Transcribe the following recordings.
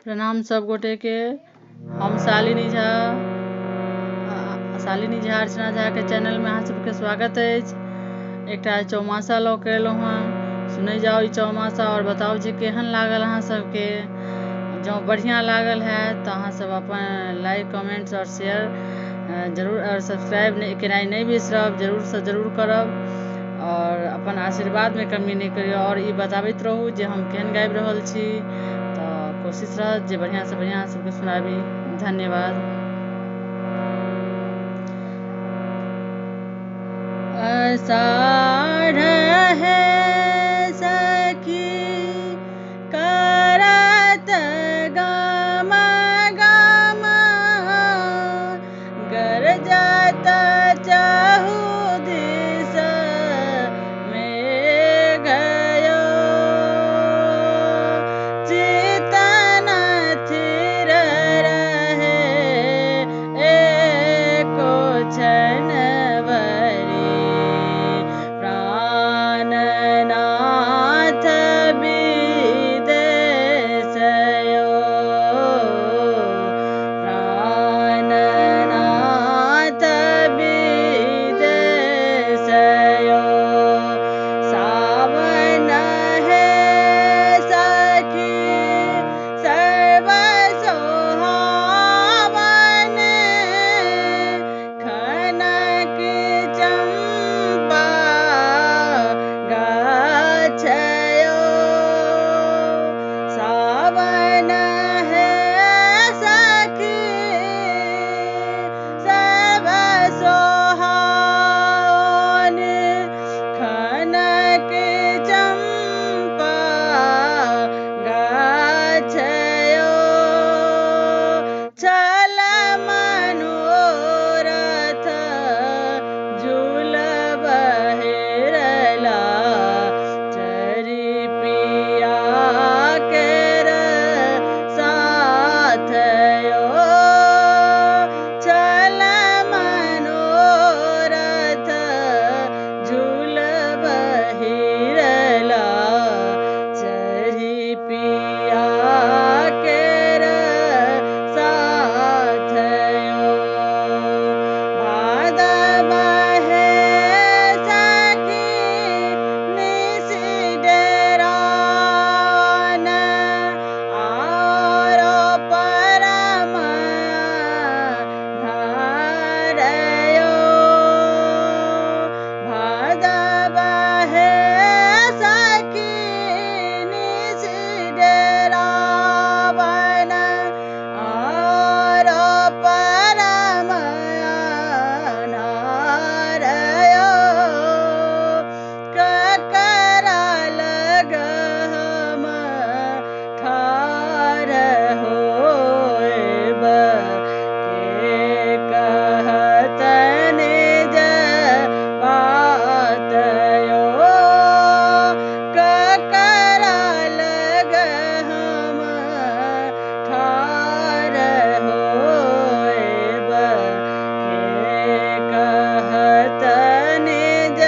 प्रणाम सब गोटे के। हम शालिनी झा अर्चना झा के चैनल में अहाँ सबके स्वागत है। एक चौमासा लऽ के एलहुँ हँ। सुनै जाओ ई चौमासा और बताओ जे केहन लागल अहाँ सबके। जँ बढ़िया लागल है तो अहाँ सब अपन लाइक कमेंट्स और शेयर जरूर और सब्सक्राइब केनाइ नहीं बिसरब, जरूर से जरूर करब और अपन आशीर्वाद में कमी नहीं करियो। और ई बताबैत रहू जे हम केहन गाबि रहल छी, तो कोशिश रहत जे बढ़िया से बढ़िया सबके सुनाबी। धन्यवाद। आषाढ़ है सखी करत गम गम, गरजत चहु दिस मेघ यो, चितन थिर रहे एको क्षण भरी, प्राणनाथ विदेश यो, प्राणनाथ विदेश यो। सावन है सखी सर्व सोहावन, खनक चंपा गाछ यो। सावन है सखी सर्व सोहावन, खनक चंपा गाछ यो। छल मनोरथ झूलब हेरला, चरी पिया केर साथ यो। छल मनोरथ झूलब हेरला, चरी पिया केर साथ यो। भादव है सखी निशि डेरान, आरो परम धार यो। भादव है सखी निशि डेरावन, आरो परम धार यो। ककरा लग हम ठाढ़ होएब, के कहत निज बात यो। ककरा लग हम ठाढ़ होएब, के कहत निज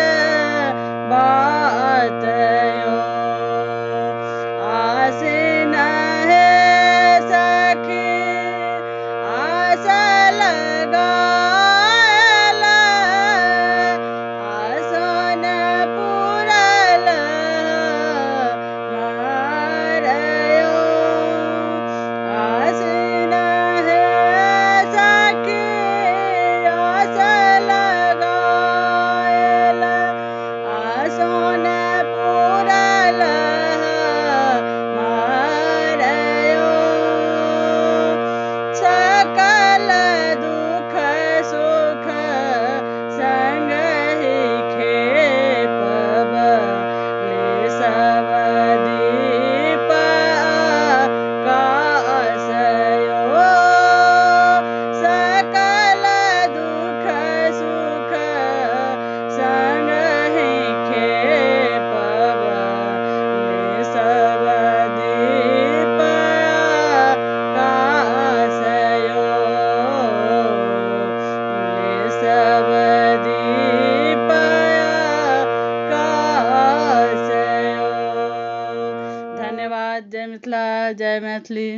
बात यो। आसिन है सखी आस लगायल, आसन पुरल मार यो। आसिन है सखी आस लगायल, आसन पुरल मार यो। सकल दुख सुख संगहि खेपब, लेसब दीप आकाश यो। सकल दुख सुख संगहि खेपब, लेसब दीप आकाश यो। लेसब दीप आकाश यो। धन्यवाद। जय मिथिला, जय मैथिली।